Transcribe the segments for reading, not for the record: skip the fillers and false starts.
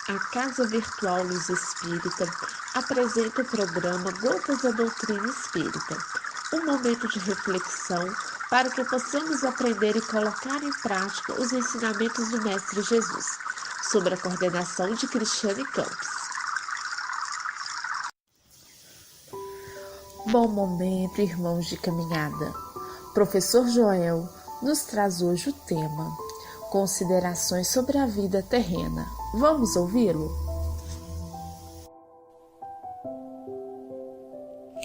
A Casa Virtual Luz Espírita apresenta o programa Gotas da Doutrina Espírita, um momento de reflexão para que possamos aprender e colocar em prática os ensinamentos do Mestre Jesus, sob a coordenação de Cristiane Campos. Bom momento, irmãos de caminhada. Professor Joel nos traz hoje o tema Considerações sobre a vida terrena. Vamos ouvi-lo?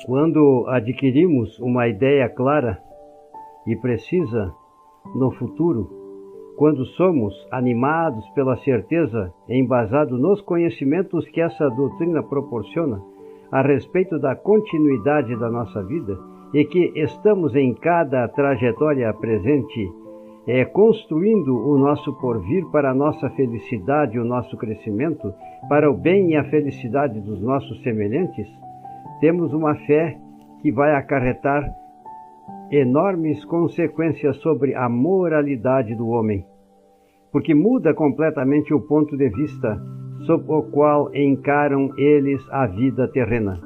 Quando adquirimos uma ideia clara e precisa no futuro, quando somos animados pela certeza embasado nos conhecimentos que essa doutrina proporciona a respeito da continuidade da nossa vida e que estamos em cada trajetória presente construindo o nosso porvir para a nossa felicidade e o nosso crescimento, para o bem e a felicidade dos nossos semelhantes, temos uma fé que vai acarretar enormes consequências sobre a moralidade do homem, porque muda completamente o ponto de vista sob o qual encaram eles a vida terrena.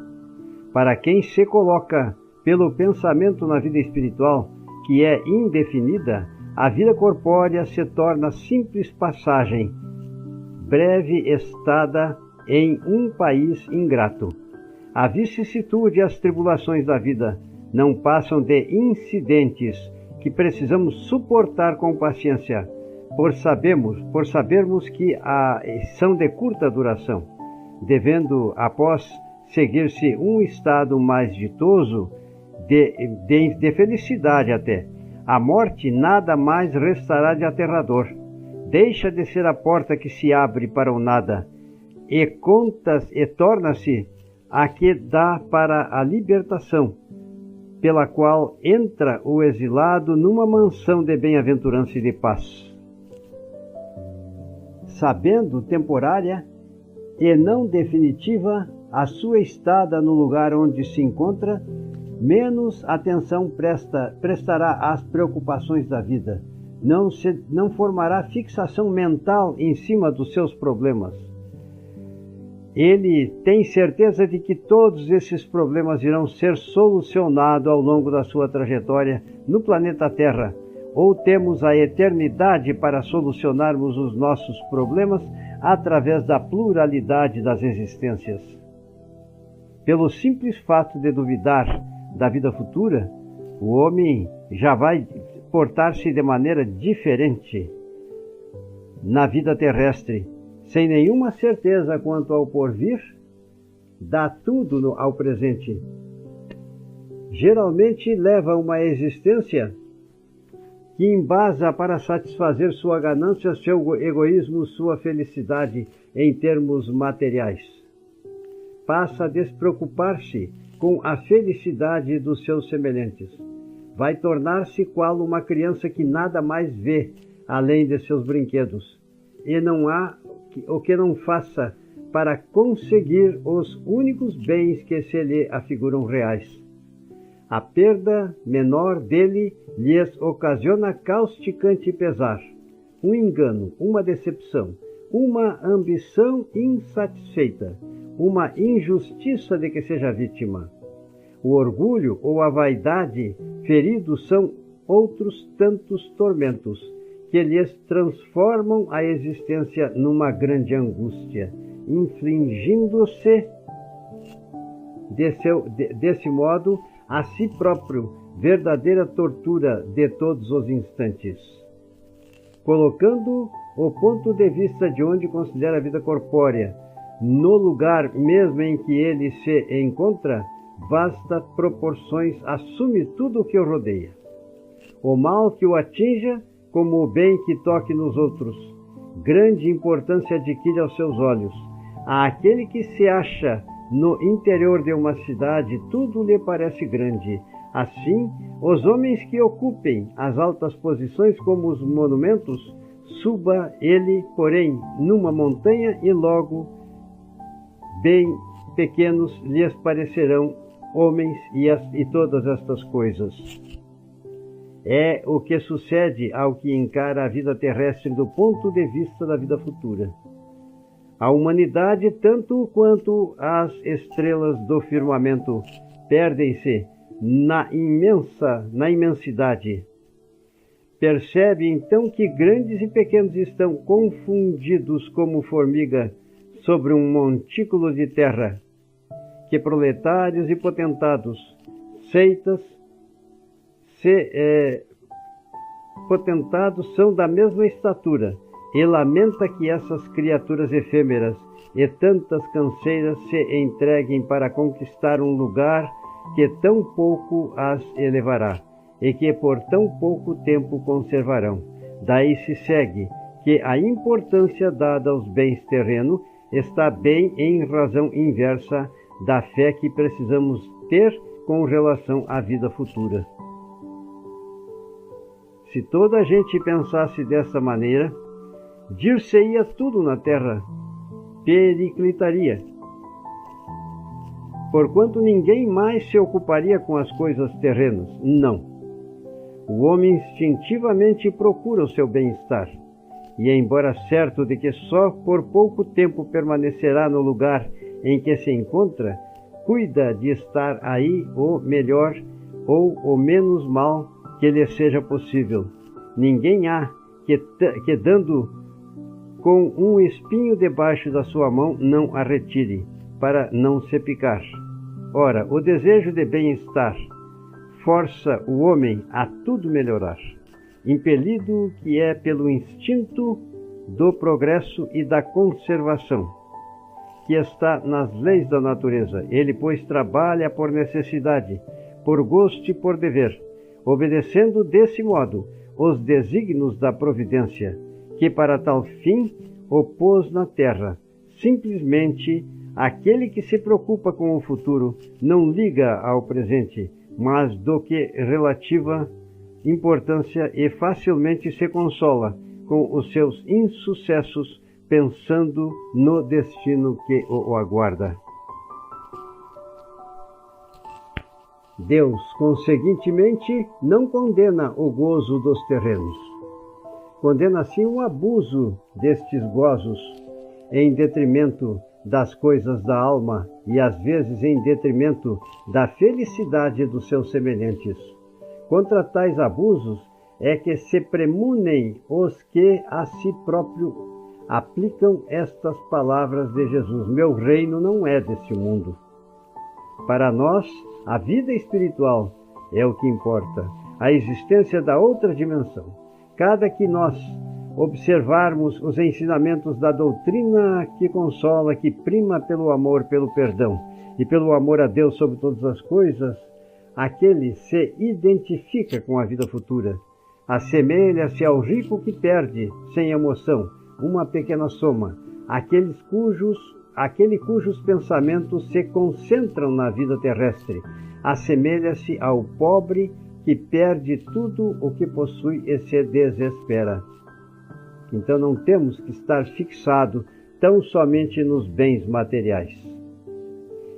Para quem se coloca pelo pensamento na vida espiritual, que é indefinida, a vida corpórea se torna simples passagem, breve estada em um país ingrato. A vicissitude e as tribulações da vida não passam de incidentes que precisamos suportar com paciência, por sabermos que são de curta duração, devendo, após seguir-se um estado mais ditoso, de felicidade até. A morte nada mais restará de aterrador. Deixa de ser a porta que se abre para o nada e torna-se a que dá para a libertação, pela qual entra o exilado numa mansão de bem-aventurança e de paz. Sabendo temporária e não definitiva a sua estada no lugar onde se encontra, menos atenção prestará às preocupações da vida. Não formará fixação mental em cima dos seus problemas. Ele tem certeza de que todos esses problemas irão ser solucionados ao longo da sua trajetória no planeta Terra, ou temos a eternidade para solucionarmos os nossos problemas através da pluralidade das existências. Pelo simples fato de duvidar da vida futura, o homem já vai portar-se de maneira diferente na vida terrestre, sem nenhuma certeza quanto ao porvir, dá tudo ao presente. Geralmente leva uma existência que embasa para satisfazer sua ganância, seu egoísmo, sua felicidade em termos materiais. Passa a despreocupar-se com a felicidade dos seus semelhantes. Vai tornar-se qual uma criança que nada mais vê além de seus brinquedos, e não há o que não faça para conseguir os únicos bens que se lhe afiguram reais. A perda menor dele lhes ocasiona causticante pesar, um engano, uma decepção, uma ambição insatisfeita, uma injustiça de que seja vítima. O orgulho ou a vaidade feridos são outros tantos tormentos que lhes transformam a existência numa grande angústia, infligindo-se desse modo a si próprio verdadeira tortura de todos os instantes. Colocando o ponto de vista de onde considera a vida corpórea no lugar mesmo em que ele se encontra, vastas proporções assume tudo o que o rodeia. O mal que o atinja, como o bem que toque nos outros, grande importância adquire aos seus olhos. Àquele que se acha no interior de uma cidade, tudo lhe parece grande. Assim, os homens que ocupem as altas posições como os monumentos, suba ele, porém, numa montanha e logo bem pequenos lhes parecerão homens e todas estas coisas. É o que sucede ao que encara a vida terrestre do ponto de vista da vida futura. A humanidade, tanto quanto as estrelas do firmamento, perdem-se na imensidade. Percebe então que grandes e pequenos estão confundidos como formiga sobre um montículo de terra, que proletários e potentados, seitas, potentados são da mesma estatura, e lamenta que essas criaturas efêmeras e tantas canseiras se entreguem para conquistar um lugar que tão pouco as elevará, e que por tão pouco tempo conservarão. Daí se segue que a importância dada aos bens terrenos está bem em razão inversa da fé que precisamos ter com relação à vida futura. Se toda a gente pensasse dessa maneira, dir-se-ia tudo na terra, periclitaria, porquanto ninguém mais se ocuparia com as coisas terrenas. Não. O homem instintivamente procura o seu bem-estar, e embora certo de que só por pouco tempo permanecerá no lugar em que se encontra, cuida de estar aí o melhor ou o menos mal que lhe seja possível. Ninguém há que dando com um espinho debaixo da sua mão não a retire, para não se picar. Ora, o desejo de bem-estar força o homem a tudo melhorar, impelido que é pelo instinto do progresso e da conservação, que está nas leis da natureza. Ele, pois, trabalha por necessidade, por gosto e por dever, obedecendo desse modo os desígnios da providência, que para tal fim o pôs na terra. Simplesmente, aquele que se preocupa com o futuro não liga ao presente, mas do que relativa importância, e facilmente se consola com os seus insucessos, pensando no destino que o aguarda. Deus, conseguintemente, não condena o gozo dos terrenos. Condena, sim, o abuso destes gozos em detrimento das coisas da alma e, às vezes, em detrimento da felicidade dos seus semelhantes. Contra tais abusos é que se premunem os que a si próprio aplicam estas palavras de Jesus: meu reino não é deste mundo. Para nós, a vida espiritual é o que importa, a existência da outra dimensão. Cada que nós observarmos os ensinamentos da doutrina que consola, que prima pelo amor, pelo perdão e pelo amor a Deus sobre todas as coisas, aquele se identifica com a vida futura. Assemelha-se ao rico que perde, sem emoção, uma pequena soma, aquele cujos pensamentos se concentram na vida terrestre. Assemelha-se ao pobre que perde tudo o que possui e se desespera. Então não temos que estar fixados tão somente nos bens materiais.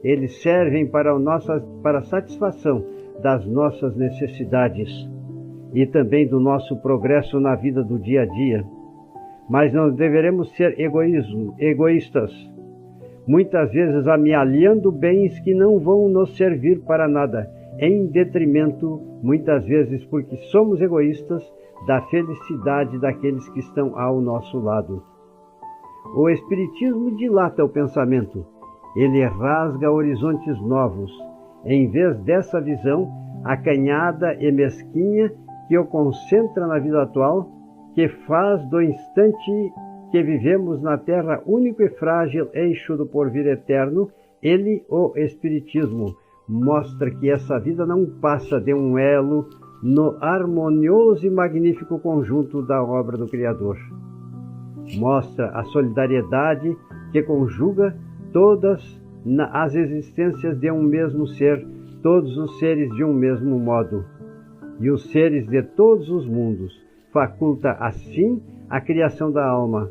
Eles servem para a satisfação das nossas necessidades e também do nosso progresso na vida do dia a dia. Mas não deveremos ser egoístas, muitas vezes amealhando bens que não vão nos servir para nada, em detrimento, muitas vezes porque somos egoístas, da felicidade daqueles que estão ao nosso lado. O Espiritismo dilata o pensamento, ele rasga horizontes novos, em vez dessa visão acanhada e mesquinha que o concentra na vida atual, que faz do instante que vivemos na Terra único e frágil eixo do porvir eterno. Ele, o Espiritismo, mostra que essa vida não passa de um elo no harmonioso e magnífico conjunto da obra do Criador. Mostra a solidariedade que conjuga todas as existências de um mesmo ser, todos os seres de um mesmo modo, e os seres de todos os mundos. Faculta, assim, a criação da alma.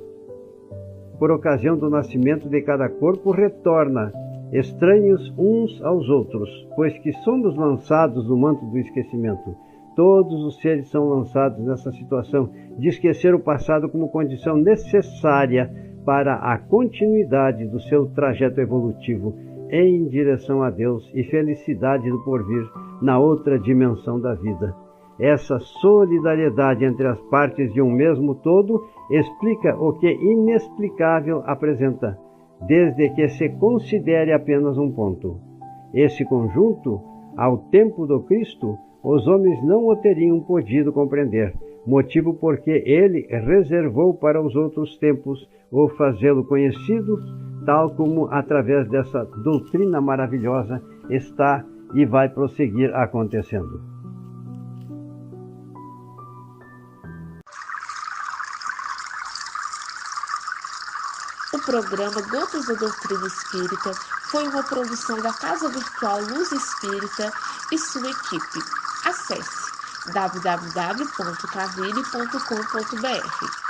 Por ocasião do nascimento de cada corpo, retorna, estranhos uns aos outros, pois que somos lançados no manto do esquecimento. Todos os seres são lançados nessa situação de esquecer o passado como condição necessária para a continuidade do seu trajeto evolutivo em direção a Deus e felicidade do porvir na outra dimensão da vida. Essa solidariedade entre as partes de um mesmo todo explica o que inexplicável apresenta, desde que se considere apenas um ponto. Esse conjunto, ao tempo do Cristo, os homens não o teriam podido compreender, motivo porque ele reservou para os outros tempos o fazê-lo conhecido, tal como através dessa doutrina maravilhosa está e vai prosseguir acontecendo. O programa Gotas da Doutrina Espírita foi uma produção da Casa Virtual Luz Espírita e sua equipe. Acesse www.cavile.com.br.